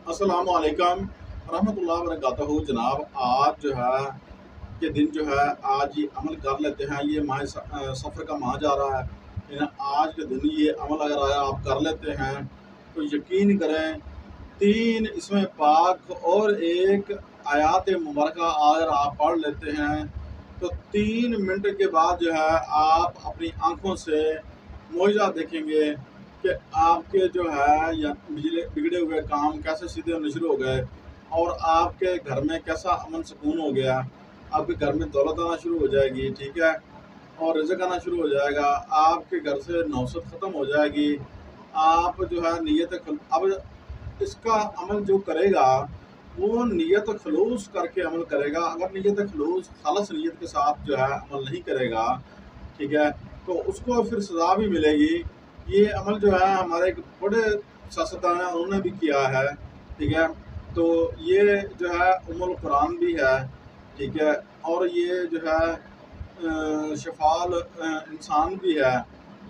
अस्सलाम वालेकुम रहमतुल्लाह वबरकातुहू। जनाब, आज जो है के दिन जो है आज ये अमल कर लेते हैं। ये सफ़र का माह जा रहा है, आज के दिन ये अमल अगर आप कर लेते हैं तो यकीन करें, 3 इसमें पाक और एक आयात मुबारक अगर आप पढ़ लेते हैं तो 3 मिनट के बाद जो है आप अपनी आँखों से मुआजिज़ा देखेंगे कि आपके जो है या बिगड़े हुए काम कैसे सीधे होने शुरू हो गए और आपके घर में कैसा अमन सुकून हो गया। आपके घर में दौलत आना शुरू हो जाएगी, ठीक है, और रिज़्क़ आना शुरू हो जाएगा। आपके घर से नौसत ख़त्म हो जाएगी। आप जो है अब इसका अमल जो करेगा वो नीयत खलूस करके अमल करेगा। अगर नीयत खलूस खालिस नीयत के साथ जो है अमल नहीं करेगा, ठीक है, तो उसको फिर सज़ा भी मिलेगी। ये अमल जो है हमारे एक बड़े सियासतदान हैं, उन्होंने भी किया है, ठीक है। तो ये जो है उम्मुल कुरान भी है, ठीक है, और ये जो है शफ़ाल इंसान भी है,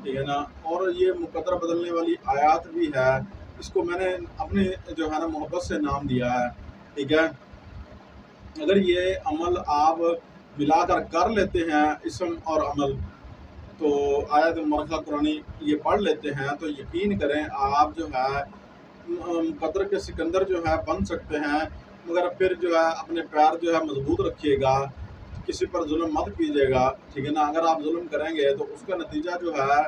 ठीक है ना, और ये मुक़द्दर बदलने वाली आयत भी है। इसको मैंने अपने जो है ना मोहब्बत से नाम दिया है, ठीक है। अगर ये अमल आप मिलाकर कर लेते हैं, इसम और अमल, तो आयत मुबारका कुरानी ये पढ़ लेते हैं तो यकीन करें आप जो है मुक़द्दर के सिकंदर जो है बन सकते हैं। मगर फिर जो है अपने पैर जो है मजबूत रखिएगा, किसी पर जुल्म मत कीजिएगा, ठीक है ना। अगर आप जुल्म करेंगे तो उसका नतीजा जो है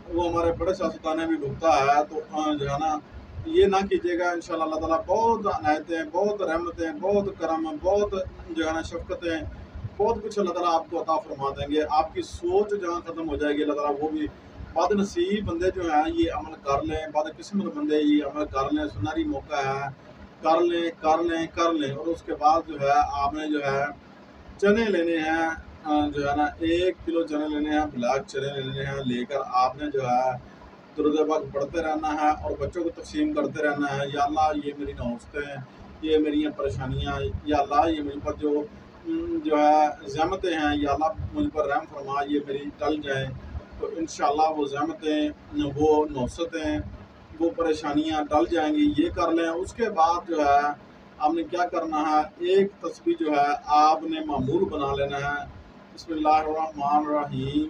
वो हमारे बड़े सियासतदान ने भी भुगता है। तो जो है ना ये ना कीजिएगा। इंशाअल्लाह अल्लाह ताला बहुत अनायतें, बहुत रहमतें, बहुत करम, बहुत जो है ना शफ़क़तें, बहुत कुछ अल्लाह ताला आपको अता फरमा देंगे। आपकी सोच जहाँ ख़त्म हो जाएगी, अल्लाह ताला वो भी बदनसीब बंदे जो हैं ये अमल कर लें, बदकिस्मत बंदे ये अमल कर लें, सुनहरी मौका है, कर लें कर लें कर लें। और उसके बाद जो है आपने जो है चने लेने हैं, जो है ना 1 किलो चने लेने हैं, ब्लैक चने लेने हैं। लेकर आपने जो है दुरूद पाक पढ़ते रहना है और बच्चों को तक़सीम करते रहना है। या अल्लाह ये मेरी नौबतें, ये मेरी परेशानियाँ, या अल्लाह ये मुझ पर जो है ज़हमतें हैं, या अल्लाह मुझ पर रहम फरमा, ये मेरी टल जाएँ। तो इंशाअल्लाह वो ज़हमतें, वो नौसतें, वो परेशानियाँ टल जाएंगी। ये कर लें। उसके बाद जो है आपने क्या करना है, एक तस्बीह जो है आपने मामूल बना लेना है। बिस्मिल्लाहिर्रहमानिर्रहीम,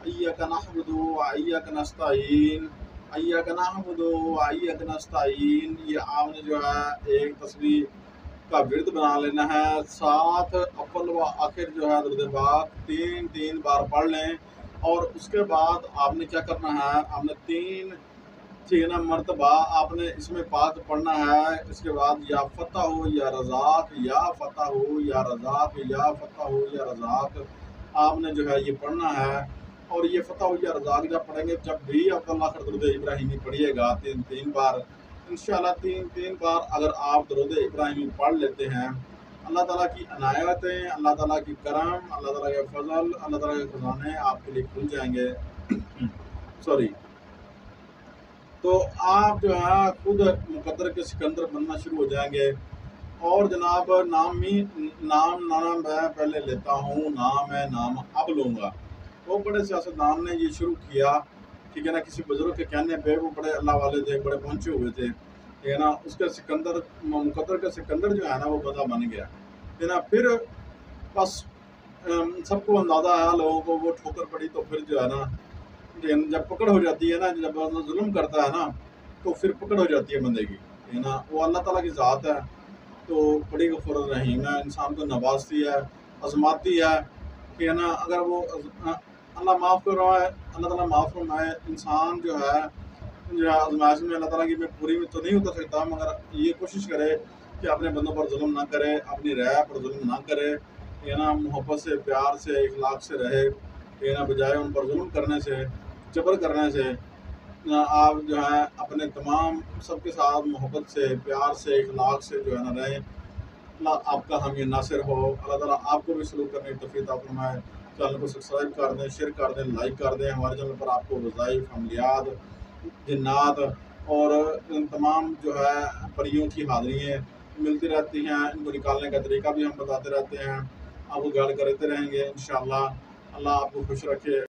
इय्याका नअबुदु व इय्याका नस्तईन, इय्याका नअबुदु व इय्याका नस्तईन। ये आपने जो है एक तस्बीह का विर्द बना लेना है। साथ अव्वल व आखिर जो है दुरूद पाक 3-3 बार पढ़ लें। और उसके बाद आपने क्या करना है, आपने 3 मरतबा आपने इसमें पाक पढ़ना है। इसके बाद या फ़तह हो या रज़ाक, या फ़तह हो या रज़ाक, या फ़तह हो या रज़ाक, आपने जो है ये पढ़ना है। और ये फ़तह हो या रज़ाक जब पढ़ेंगे, जब भी आप अल्लाह का दुरूद इब्राहिमी पढ़िएगा 3-3 बार, इंशाअल्लाह 3-3 बार अगर आप दुरूद इब्राहिमी पढ़ लेते हैं, अल्लाह ताला की अनायतें, अल्लाह ताला की करम, अल्लाह ताला के फ़ज़ल, अल्लाह ताला के ख़ज़ाने आपके लिए खुल जाएंगे। सॉरी। तो आप जो है खुद मुक़द्दर के सिकंदर बनना शुरू हो जाएंगे। और जनाब, नाम मैं पहले लेता हूँ, मैं नाम अब लूँगा। वो बड़े सियासतदान ने ये शुरू किया, ठीक है ना, किसी बुज़ुर्ग के कहने पे। वो बड़े अल्लाह वाले थे, बड़े पहुँचे हुए थे, ठीक है ना। उसके सिकंदर, मुक़द्दर का सिकंदर जो है ना वो बंदा बन गया, ठीक है ना। फिर बस सबको अंदाज़ा आया, लोगों को वो ठोकर पड़ी। तो फिर जो है ना जब पकड़ हो जाती है ना, जब बंदा जुल्म करता है ना, तो फिर पकड़ हो जाती है बंदे की, ठीक है ना। वो अल्लाह ताला की ज़ात है, तो बड़ी गफूर रहीम है, इंसान को नवाजती है, आज़माती है, ठीक है ना। अगर वो अल्लाह माफ़ कर रहा है, अल्लाह ताला माफ़ फरमाए। इंसान जो है आज़माइश में अल्लाह ताला की में पूरी में तो नहीं उतर सकता, मगर ये कोशिश करे कि अपने बंदों पर जुल्म ना करे, अपनी राय पर जुल्म ना करे, ठीक है ना। मोहब्बत से, प्यार से, इखलाक से रहे, ठीक है ना, बजाय उन पर जुल्म करने से, जबर करने से। आप जो है अपने तमाम सबके साथ मोहब्बत से, प्यार से, इखलाक से जो है ना रहें। अल्लाह आपका हामी नासिर हो। अल्लाह ताला आपको भी सलूक करने की तौफीक अता फरमाए। चैनल को सब्सक्राइब कर दें, शेयर कर दें, लाइक कर दें। हमारे चैनल पर आपको वज़ाइफ, अमलियात, जिन्नात और तमाम जो है परियों की हाज़िरियाँ मिलती रहती हैं। इनको निकालने का तरीका भी हम बताते रहते हैं, आपको गाइड करते रहेंगे इंशाअल्लाह। अल्लाह आपको खुश रखे।